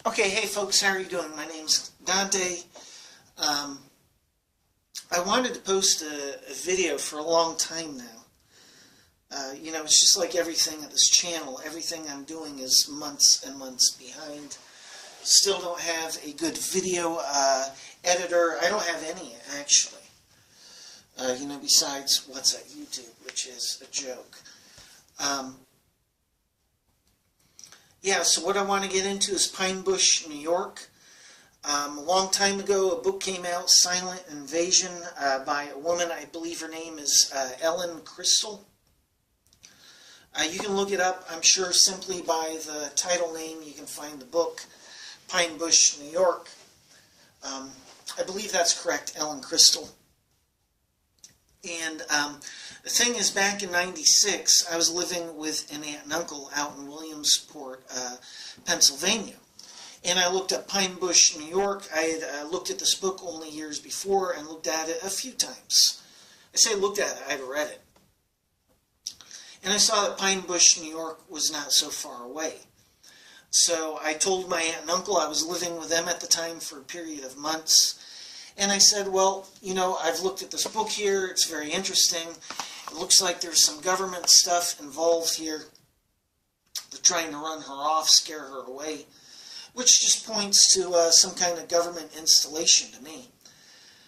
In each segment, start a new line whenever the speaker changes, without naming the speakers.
Okay, hey folks, how are you doing? My name's Dante. Um, I wanted to post a video for a long time now. It's just like everything at this channel. Everything I'm doing is months and months behind. Still don't have a good video editor. I don't have any, actually. Besides what's at YouTube, which is a joke. So what I want to get into is Pine Bush, New York. A long time ago, a book came out, Silent Invasion, by a woman. I believe her name is Ellen Crystal. You can look it up, I'm sure, simply by the title name. You can find the book, Pine Bush, New York. I believe that's correct, Ellen Crystal. And the thing is, back in '96, I was living with an aunt and uncle out in Williamsport, Pennsylvania. And I looked up Pine Bush, New York. I had looked at this book only years before and looked at it a few times. I say looked at it, I'd read it. And I saw that Pine Bush, New York was not so far away. So I told my aunt and uncle, I was living with them at the time for a period of months. And I said, well, I've looked at this book here. It's very interesting. It looks like there's some government stuff involved here. They're trying to run her off, scare her away, which just points to some kind of government installation to me.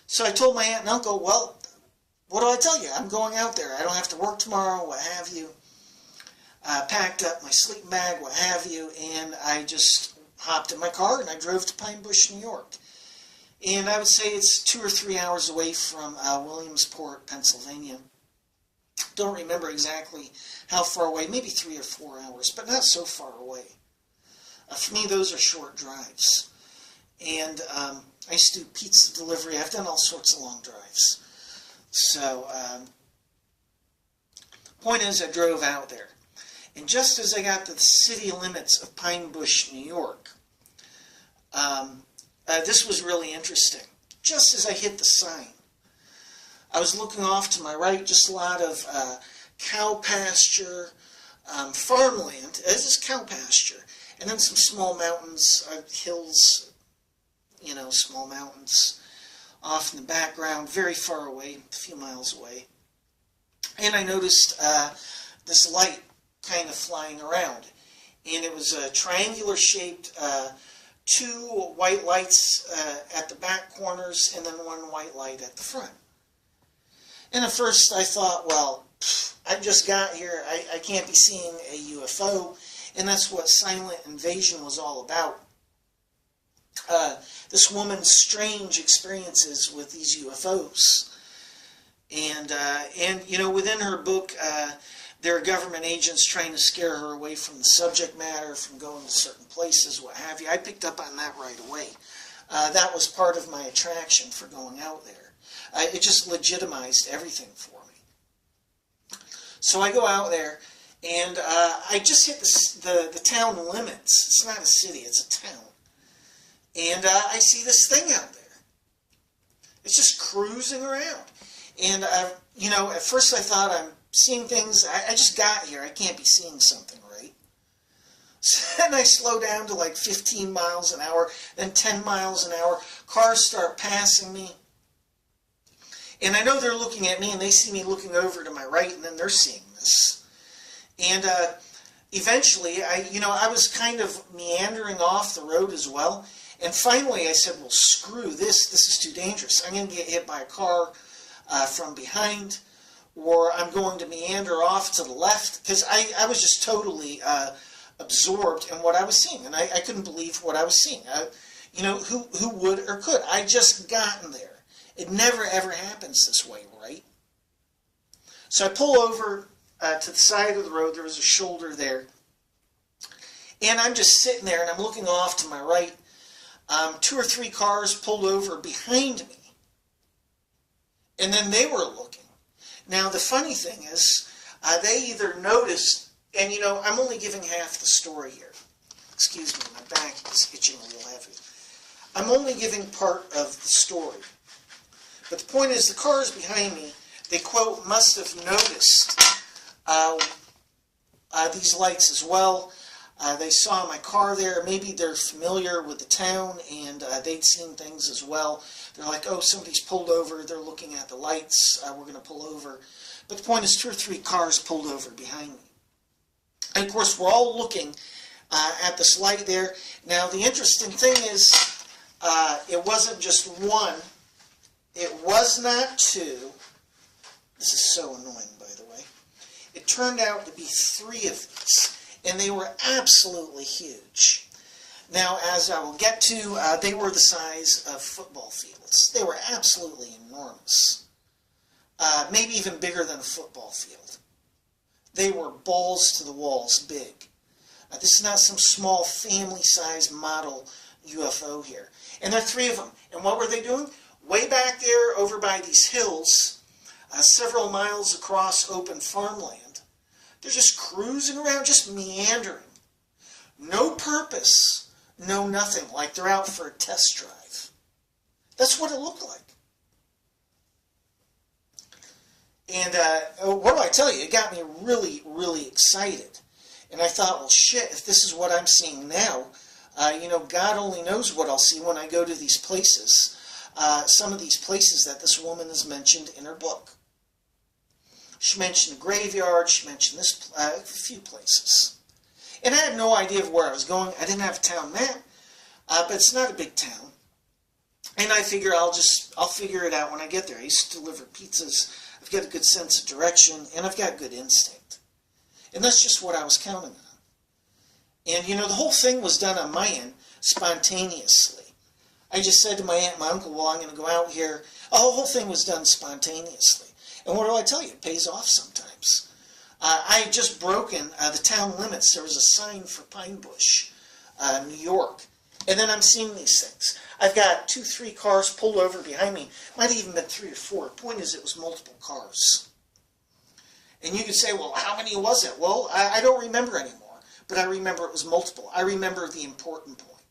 So I told my aunt and uncle, well, what do I tell you? I'm going out there. I don't have to work tomorrow, what have you. Packed up my sleeping bag, what have you, and I just hopped in my car and I drove to Pine Bush, New York. And I would say it's 2 or 3 hours away from Williamsport, Pennsylvania. Don't remember exactly how far away, maybe 3 or 4 hours, but not so far away. For me, those are short drives. And I used to do pizza delivery. I've done all sorts of long drives. So, point is, I drove out there. And just as I got to the city limits of Pine Bush, New York, this was really interesting. Just as I hit the sign, I was looking off to my right, just a lot of cow pasture, farmland. This is cow pasture. And then some small mountains, hills, small mountains off in the background, very far away, a few miles away. And I noticed this light kind of flying around. And it was a triangular shaped 2 white lights at the back corners and then 1 white light at the front. And at first I thought, well, I just got here. I can't be seeing a UFO. And that's what Silent Invasion was all about. This woman's strange experiences with these UFOs. And within her book, there are government agents trying to scare her away from the subject matter, from going to certain places, what have you. I picked up on that right away. That was part of my attraction for going out there. It just legitimized everything for me. So I go out there, and I just hit the town limits. It's not a city, it's a town. And I see this thing out there. It's just cruising around. And, at first I thought I'm seeing things. I just got here. I can't be seeing something, right? So then I slow down to like 15 miles an hour, then 10 miles an hour. Cars start passing me. And I know they're looking at me, and they see me looking over to my right, and then they're seeing this. And eventually, I was kind of meandering off the road as well. And finally, I said, well, screw this. This is too dangerous. I'm going to get hit by a car from behind, or I'm going to meander off to the left, because I was just totally absorbed in what I was seeing, and I couldn't believe what I was seeing. Who would or could? I just gotten there. It never ever happens this way, right? So I pull over to the side of the road. There was a shoulder there, and I'm just sitting there, and I'm looking off to my right. 2 or 3 cars pulled over behind me, and then they were looking. Now, the funny thing is, they either noticed, and I'm only giving half the story here. Excuse me, my back is itching real heavy. I'm only giving part of the story. But the point is, the cars behind me, they, quote, must have noticed these lights as well. They saw my car there. Maybe they're familiar with the town, and they'd seen things as well. They're like, oh, somebody's pulled over. They're looking at the lights. We're going to pull over. But the point is, 2 or 3 cars pulled over behind me. And, of course, we're all looking at this light there. Now, the interesting thing is, it wasn't just one. It was not 2. This is so annoying, by the way. It turned out to be 3 of these. And they were absolutely huge. Now, as I will get to, they were the size of football fields. They were absolutely enormous. Maybe even bigger than a football field. They were balls to the walls big. This is not some small family-sized model UFO here. And there are 3 of them. And what were they doing? Way back there over by these hills, several miles across open farmland, they're just cruising around, just meandering. No purpose, no nothing, like they're out for a test drive. That's what it looked like. And what do I tell you? It got me really, really excited. And I thought, well, shit, if this is what I'm seeing now, God only knows what I'll see when I go to these places. Some of these places that this woman has mentioned in her book. She mentioned a graveyard, she mentioned this, a few places. And I had no idea of where I was going. I didn't have a town map, but it's not a big town. And I figure I'll figure it out when I get there. I used to deliver pizzas. I've got a good sense of direction, and I've got good instinct. And that's just what I was counting on. And, the whole thing was done on my end, spontaneously. I just said to my aunt and my uncle, well, I'm going to go out here. The whole thing was done spontaneously. And what do I tell you? It pays off sometimes. I had just broken the town limits. There was a sign for Pine Bush, New York. And then I'm seeing these things. I've got 2, 3 cars pulled over behind me. Might have even been 3 or 4. The point is, it was multiple cars. And you could say, well, how many was it? Well, I don't remember anymore. But I remember it was multiple. I remember the important point.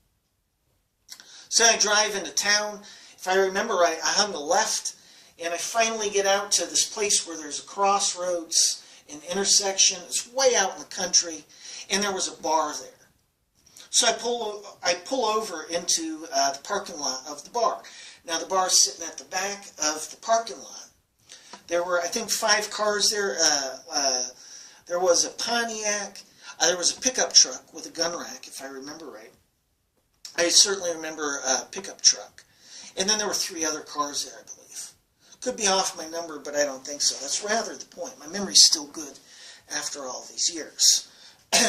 So I drive into town. If I remember right, I hung a left. And I finally get out to this place where there's a crossroads, an intersection. It's way out in the country, and there was a bar there. So I pull over into the parking lot of the bar. Now the bar is sitting at the back of the parking lot. There were, I think, 5 cars there. There was a Pontiac. There was a pickup truck with a gun rack, if I remember right. I certainly remember a pickup truck. And then there were 3 other cars there, I believe. Could be off my number, but I don't think so. That's rather the point. My memory's still good after all these years.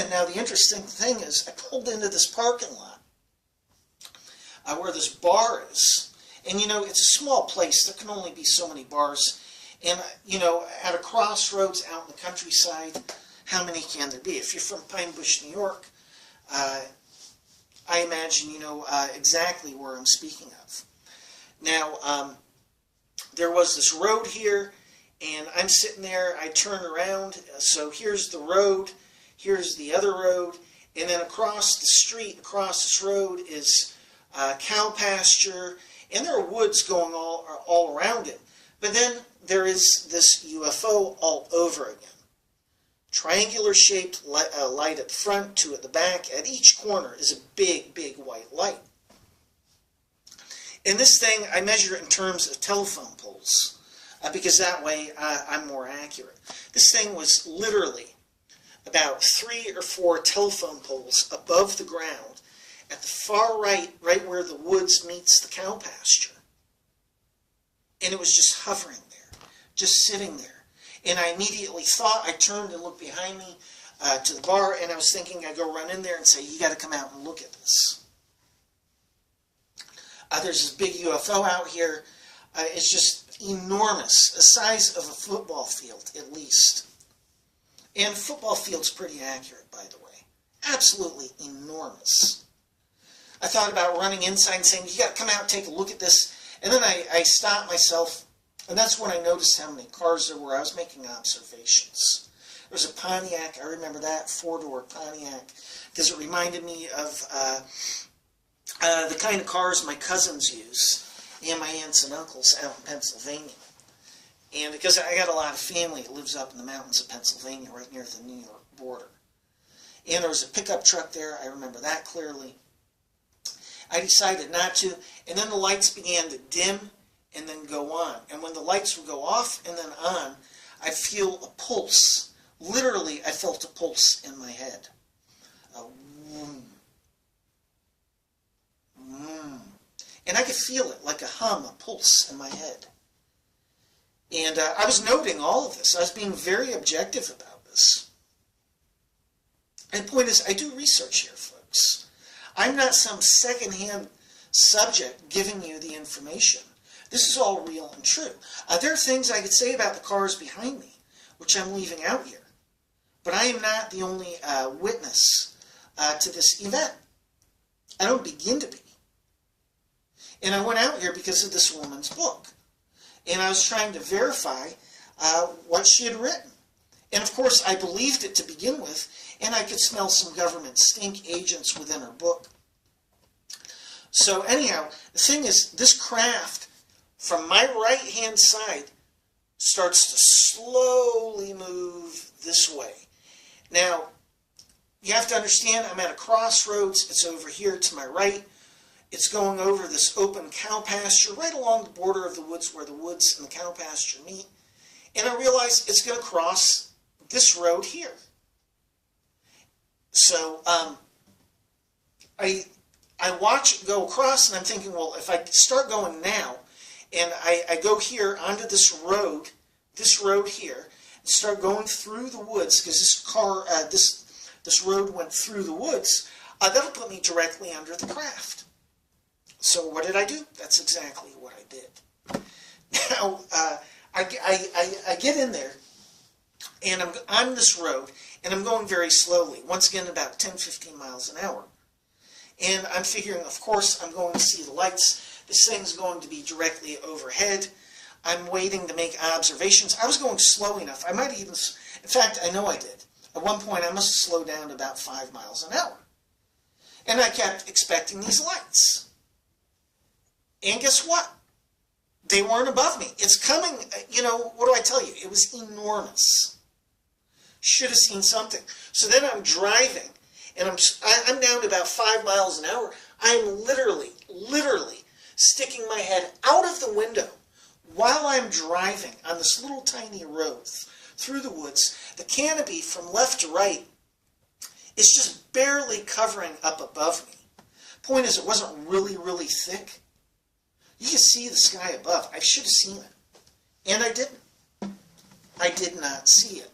Now, the interesting thing is, I pulled into this parking lot where this bar is. And, it's a small place. There can only be so many bars. And, at a crossroads out in the countryside, how many can there be? If you're from Pine Bush, New York, I imagine you know exactly where I'm speaking of. Now, there was this road here, and I'm sitting there, I turn around, so here's the road, here's the other road, and then across the street, across this road is cow pasture, and there are woods going all around it. But then there is this UFO all over again. Triangular shaped light at the front, 2 at the back. At each corner is a big, big white light. And this thing, I measure it in terms of telephone poles, because that way I'm more accurate. This thing was literally about 3 or 4 telephone poles above the ground at the far right, right where the woods meets the cow pasture. And it was just hovering there, just sitting there. And I immediately thought, I turned and looked behind me to the bar, and I was thinking I'd go run in there and say, you got to come out and look at this. There's this big UFO out here. It's just enormous, the size of a football field at least. And football field's pretty accurate, by the way. Absolutely enormous. I thought about running inside and saying, you got to come out and take a look at this. And then I stopped myself, and that's when I noticed how many cars there were. I was making observations. There was a Pontiac, I remember that, 4-door Pontiac, because it reminded me of the kind of cars my cousins use and my aunts and uncles out in Pennsylvania. And because I got a lot of family that lives up in the mountains of Pennsylvania, right near the New York border. and there was a pickup truck there. I remember that clearly. I decided not to, and then the lights began to dim and then go on. And when the lights would go off and then on, I'd feel a pulse. Literally, I felt a pulse in my head. A whoom, whoom. And I could feel it like a hum, a pulse in my head. And I was noting all of this. I was being very objective about this. And the point is, I do research here, folks. I'm not some secondhand subject giving you the information. This is all real and true. There are things I could say about the cars behind me, which I'm leaving out here. But I am not the only witness to this event. I don't begin to be. And I went out here because of this woman's book. And I was trying to verify what she had written. And of course, I believed it to begin with, and I could smell some government stink agents within her book. So anyhow, the thing is, this craft from my right-hand side starts to slowly move this way. Now, you have to understand, I'm at a crossroads. It's over here to my right. It's going over this open cow pasture right along the border of the woods where the woods and the cow pasture meet. And I realize it's going to cross this road here. So I watch it go across, and I'm thinking, well, if I start going now, and I go here onto this road here, and start going through the woods, because this road went through the woods, that'll put me directly under the craft. So what did I do? That's exactly what I did. Now, I get in there, and I'm on this road, and I'm going very slowly, once again about 10-15 miles an hour. And I'm figuring, of course, I'm going to see the lights. This thing's going to be directly overhead. I'm waiting to make observations. I was going slow enough. I might even, in fact, I know I did. At one point, I must have slowed down to about 5 miles an hour. And I kept expecting these lights. And guess what? They weren't above me. It's coming, what do I tell you? It was enormous. Should have seen something. So then I'm driving, and I'm down to about 5 miles an hour. I'm literally sticking my head out of the window while I'm driving on this little tiny road through the woods. The canopy from left to right is just barely covering up above me. Point is, it wasn't really thick. You can see the sky above. I should have seen it. And I didn't. I did not see it.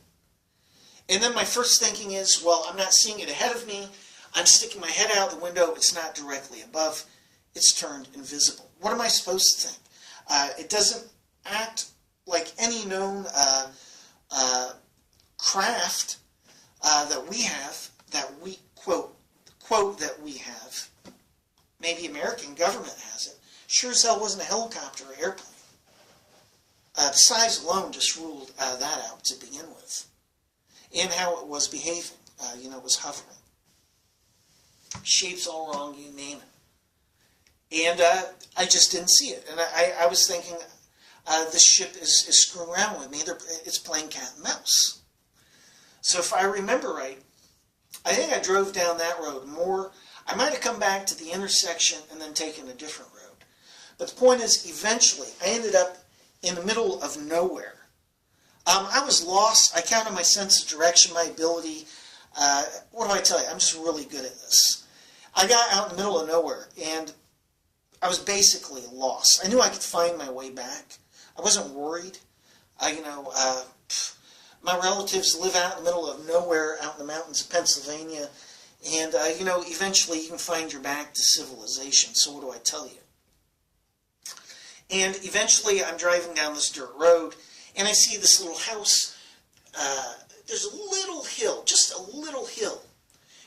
And then my first thinking is, well, I'm not seeing it ahead of me. I'm sticking my head out the window. It's not directly above. It's turned invisible. What am I supposed to think? It doesn't act like any known craft that we have, that we, quote, that we have. Maybe American government has it. Sure as hell wasn't a helicopter or airplane. The size alone just ruled that out to begin with. And how it was behaving. It was hovering. Shapes all wrong, you name it. And I just didn't see it. And I was thinking, this ship is screwing around with me. It's playing cat and mouse. So if I remember right, I think I drove down that road more. I might have come back to the intersection and then taken a different road. But the point is, eventually, I ended up in the middle of nowhere. I was lost. I counted my sense of direction, my ability. What do I tell you? I'm just really good at this. I got out in the middle of nowhere, and I was basically lost. I knew I could find my way back. I wasn't worried. My relatives live out in the middle of nowhere, out in the mountains of Pennsylvania, and, eventually you can find your back to civilization. So what do I tell you? And eventually I'm driving down this dirt road, and I see this little house. There's a little hill, just a little hill,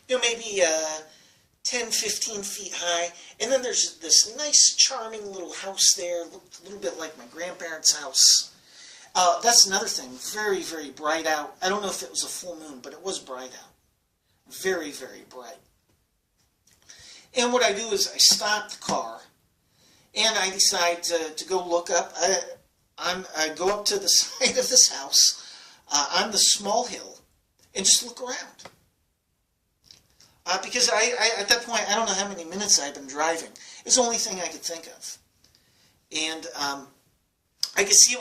maybe 10, 15 feet high. And then there's this nice, charming little house there, looked a little bit like my grandparents' house. That's another thing, very, very bright out. I don't know if it was a full moon, but it was bright out. Very, very bright. And what I do is I stop the car, and I decide to go look up. I go up to the side of this house on the small hill and just look around. Because at that point, I don't know how many minutes I'd been driving. It was the only thing I could think of. And I could see it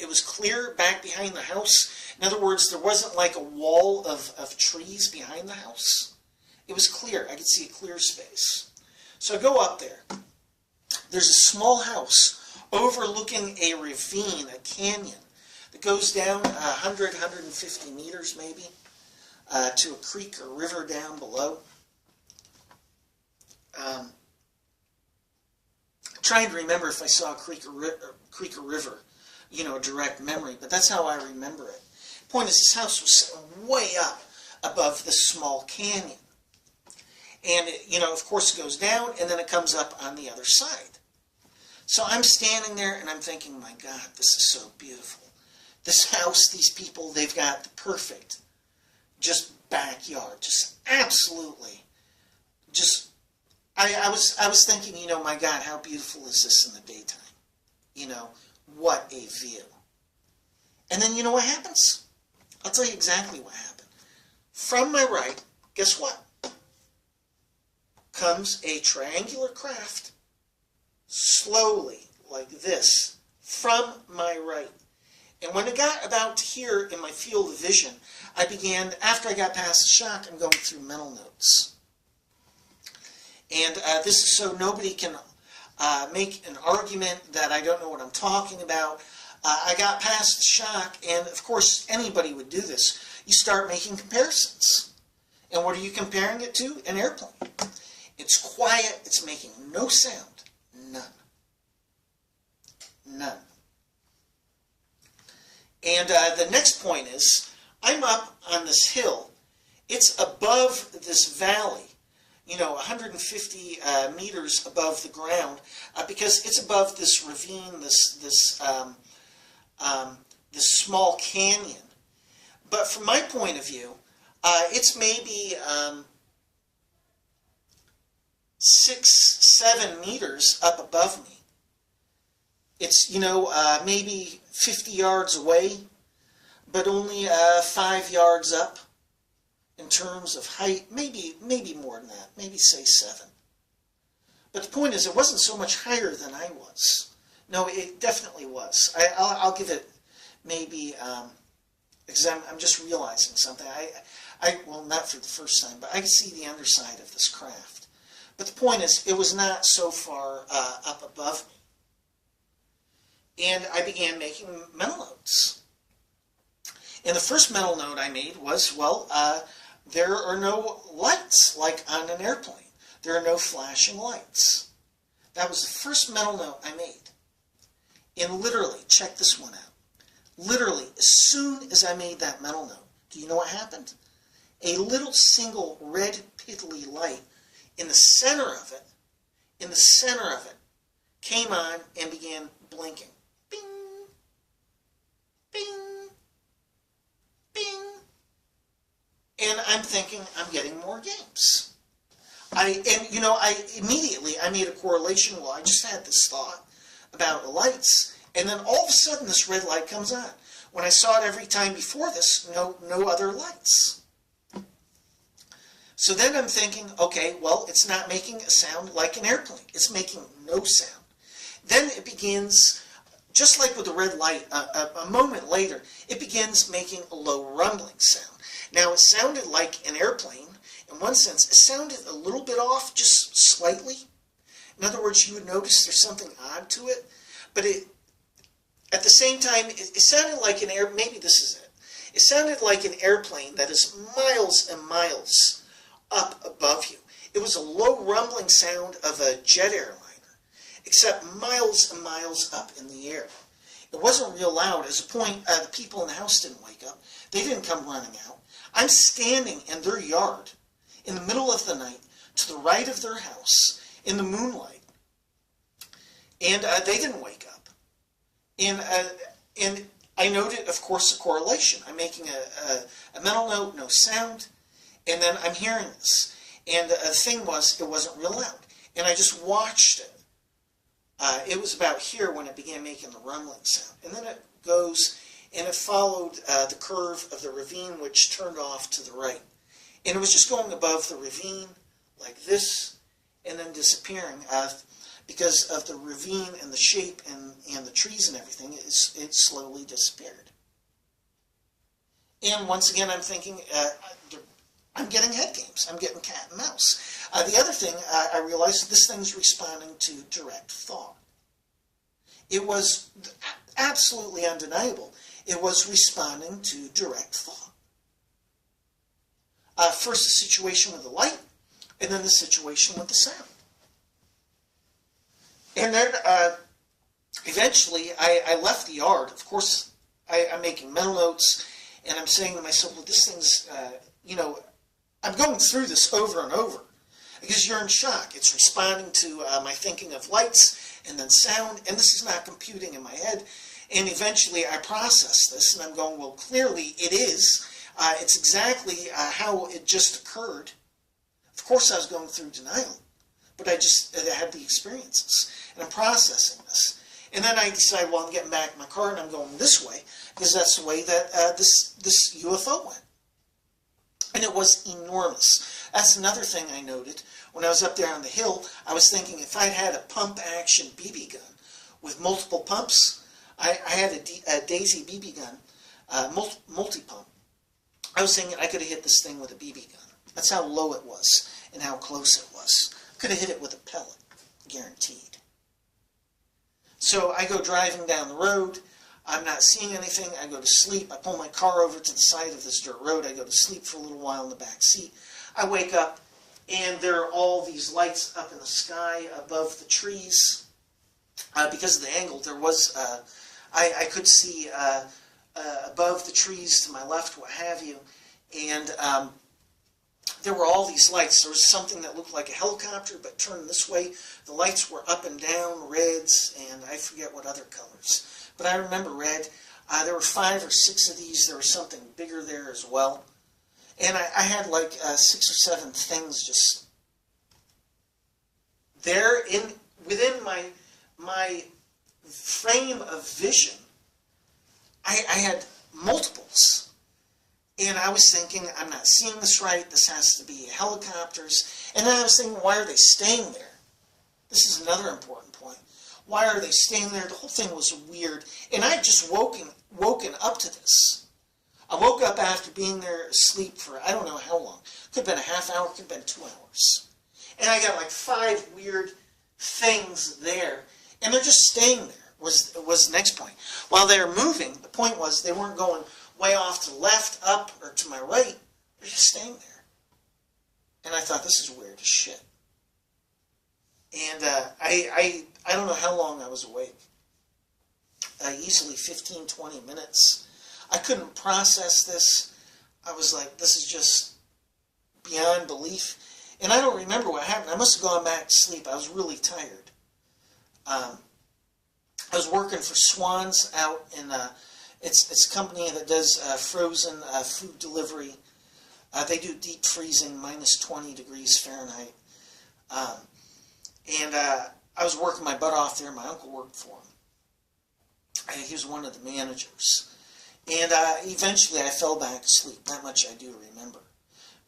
was clear back behind the house. In other words, there wasn't like a wall of trees behind the house. It was clear. I could see a clear space. So I go up there. There's a small house overlooking a ravine, a canyon, that goes down 100, 150 meters maybe to a creek or river down below. I'm trying to remember if I saw a creek or river, a direct memory, but that's how I remember it. Point is, this house was way up above this small canyon. And, of course it goes down, and then it comes up on the other side. So I'm standing there, and I'm thinking, my God, this is so beautiful. This house, these people, they've got the perfect, just backyard, just absolutely, just, I was thinking, my God, how beautiful is this in the daytime? What a view. And then you know what happens? I'll tell you exactly what happened. From my right, guess what? Comes a triangular craft, slowly, like this, from my right. And when it got about here in my field of vision, I began, after I got past the shock, I'm going through mental notes. And this is so nobody can make an argument that I don't know what I'm talking about. I got past the shock, and of course anybody would do this. You start making comparisons. And what are you comparing it to? An airplane. It's quiet, it's making no sound. None. None. And the next point is, I'm up on this hill. It's above this valley, 150 meters above the ground, because it's above this ravine, this small canyon. But from my point of view, it's maybe 6, 7 meters up above me. It's, maybe 50 yards away, but only 5 yards up in terms of height. Maybe more than that. Maybe say 7. But the point is, it wasn't so much higher than I was. No, it definitely was. I'll give it maybe, because I'm just realizing something. Well, not for the first time, but I can see the underside of this craft. But the point is, it was not so far up above me. And I began making mental notes. And the first mental note I made was, well, there are no lights like on an airplane. There are no flashing lights. That was the first mental note I made. And literally, check this one out. Literally, as soon as I made that mental note, do you know what happened? A little single red piddly light in the center of it, came on and began blinking. Bing, bing, bing. And I'm thinking, I'm getting more games. I immediately made a correlation. Well, I just had this thought about the lights, and then all of a sudden this red light comes on. When I saw it every time before this, no other lights. So then I'm thinking, okay, well, it's not making a sound like an airplane. It's making no sound. Then it begins, just like with the red light, a moment later, it begins making a low rumbling sound. Now, it sounded like an airplane. In one sense, it sounded a little bit off, just slightly. In other words, you would notice there's something odd to it. But at the same time, it sounded like maybe this is it. It sounded like an airplane that is miles and miles up above you. It was a low rumbling sound of a jet airliner, except miles and miles up in the air. It wasn't real loud. As a point, the people in the house didn't wake up. They didn't come running out. I'm standing in their yard in the middle of the night to the right of their house in the moonlight. And they didn't wake up. And I noted, of course, a correlation. I'm making a mental note, no sound. And then I'm hearing this. And the thing was, it wasn't real loud. And I just watched it. It was about here when it began making the rumbling sound. And then it goes, and it followed the curve of the ravine, which turned off to the right. And it was just going above the ravine like this and then disappearing. Because of the ravine and the shape and the trees and everything, it slowly disappeared. And once again, I'm thinking, I'm getting head games. I'm getting cat and mouse. The other thing, I realized this thing's responding to direct thought. It was absolutely undeniable. It was responding to direct thought. First the situation with the light, and then the situation with the sound. And then eventually I left the yard. Of course, I'm making mental notes, and I'm saying to myself, well, this thing's, I'm going through this over and over because you're in shock. It's responding to my thinking of lights and then sound, and this is not computing in my head. And eventually I process this, and I'm going, well, clearly it is. It's exactly how it just occurred. Of course I was going through denial, but I had the experiences, and I'm processing this. And then I decide, well, I'm getting back in my car, and I'm going this way, because that's the way that this UFO went. And it was enormous. That's another thing I noted. When I was up there on the hill, I was thinking if I'd had a pump-action BB gun with multiple pumps, I had a Daisy BB gun, multi-pump. I was thinking I could have hit this thing with a BB gun. That's how low it was and how close it was. Could have hit it with a pellet, guaranteed. So I go driving down the road. I'm not seeing anything. I go to sleep. I pull my car over to the side of this dirt road. I go to sleep for a little while in the back seat. I wake up, and there are all these lights up in the sky above the trees. Because of the angle, there was, I could see above the trees to my left, what have you, and there were all these lights. There was something that looked like a helicopter, but turned this way. The lights were up and down, reds, and I forget what other colors. But I remember red. There were 5 or 6 of these. There was something bigger there as well. And I had like 6 or 7 things just there within my frame of vision. I had multiples. And I was thinking, I'm not seeing this right. This has to be helicopters. And then I was thinking, why are they staying there? This is another important point. Why are they staying there? The whole thing was weird. And I had just woken up to this. I woke up after being there asleep for I don't know how long. Could have been a half hour, could have been 2 hours. And I got like 5 weird things there. And they're just staying there, was the next point. While they were moving, the point was they weren't going way off to the left, up, or to my right. They're just staying there. And I thought, this is weird as shit. And I don't know how long I was awake. Easily 15, 20 minutes. I couldn't process this. I was like, this is just beyond belief. And I don't remember what happened. I must have gone back to sleep. I was really tired. I was working for Swans out in it's a company that does frozen food delivery. They do deep freezing, minus 20 degrees Fahrenheit. And I was working my butt off there. My uncle worked for him. He was one of the managers. And eventually I fell back asleep. That much I do remember.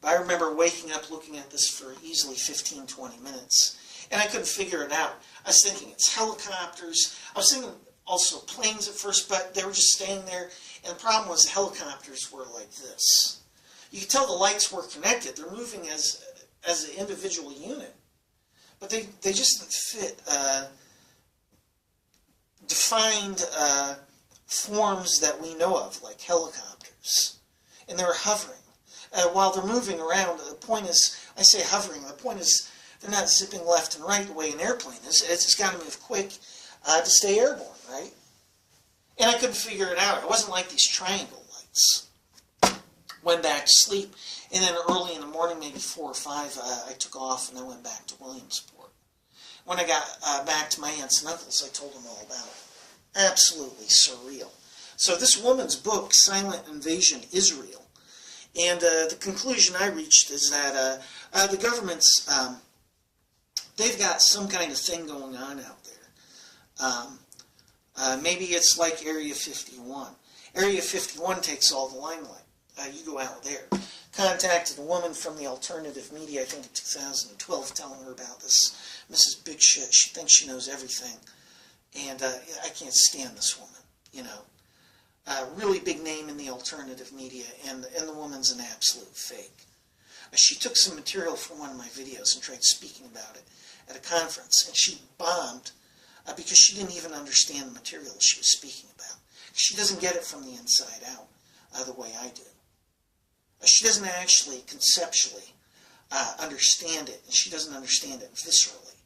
But I remember waking up looking at this for easily 15, 20 minutes. And I couldn't figure it out. I was thinking it's helicopters. I was thinking also planes at first, but they were just staying there. And the problem was the helicopters were like this. You could tell the lights were connected. They're moving as an individual unit. But they just didn't fit defined forms that we know of, like helicopters. And they were hovering. While they're moving around, the point is, I say hovering, the point is they're not zipping left and right the way an airplane is. It's got to move quick to stay airborne, right? And I couldn't figure it out. It wasn't like these triangle lights. Went back to sleep, and then early in the morning, maybe 4 or 5, I took off and I went back to Williamsport. When I got back to my aunts and uncles, I told them all about it. Absolutely surreal. So this woman's book, Silent Invasion Israel, and the conclusion I reached is that the government's, they've got some kind of thing going on out there. Maybe it's like Area 51. Area 51 takes all the limelight. You go out there. contacted a woman from the alternative media, I think in 2012, telling her about this Mrs. Big Shit. She thinks she knows everything. And I can't stand this woman, you know. Really big name in the alternative media, and the woman's an absolute fake. She took some material from one of my videos and tried speaking about it at a conference, and she bombed because she didn't even understand the material she was speaking about. She doesn't get it from the inside out the way I do. She doesn't actually conceptually understand it, and she doesn't understand it viscerally.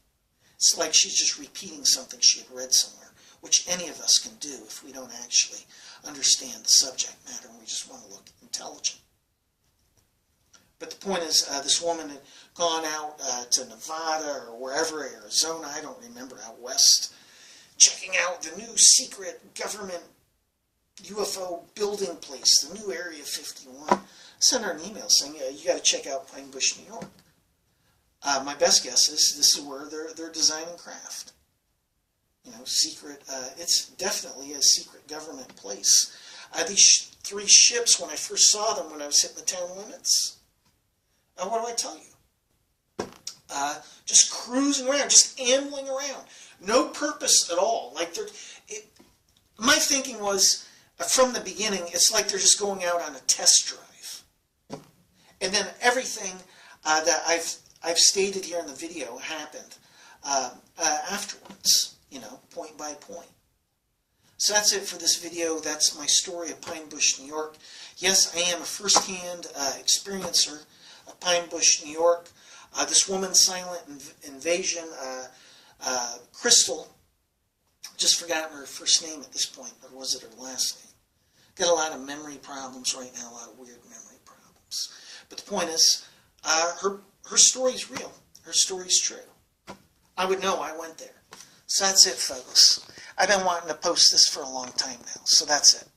It's like she's just repeating something she had read somewhere, which any of us can do if we don't actually understand the subject matter and we just want to look intelligent. But the point is, this woman had gone out to Nevada or wherever, Arizona, I don't remember, out west, checking out the new secret government UFO building place, the new Area 51. I sent her an email saying, you got to check out Pine Bush, New York. My best guess is this is where they're designing craft. You know, secret, it's definitely a secret government place. These three ships, when I first saw them when I was hitting the town limits, what do I tell you? Just cruising around, just ambling around. No purpose at all. Like my thinking was, from the beginning, it's like they're just going out on a test drive. And then everything that I've stated here in the video happened afterwards, you know, point by point. So that's it for this video. That's my story of Pine Bush, New York. Yes, I am a first-hand experiencer of Pine Bush, New York. This woman's silent invasion, Crystal, just forgotten her first name at this point, or was it her last name? Got a lot of memory problems right now, a lot of weird memory problems. But the point is, her story's real. Her story's true. I would know, I went there. So that's it, folks. I've been wanting to post this for a long time now, so that's it.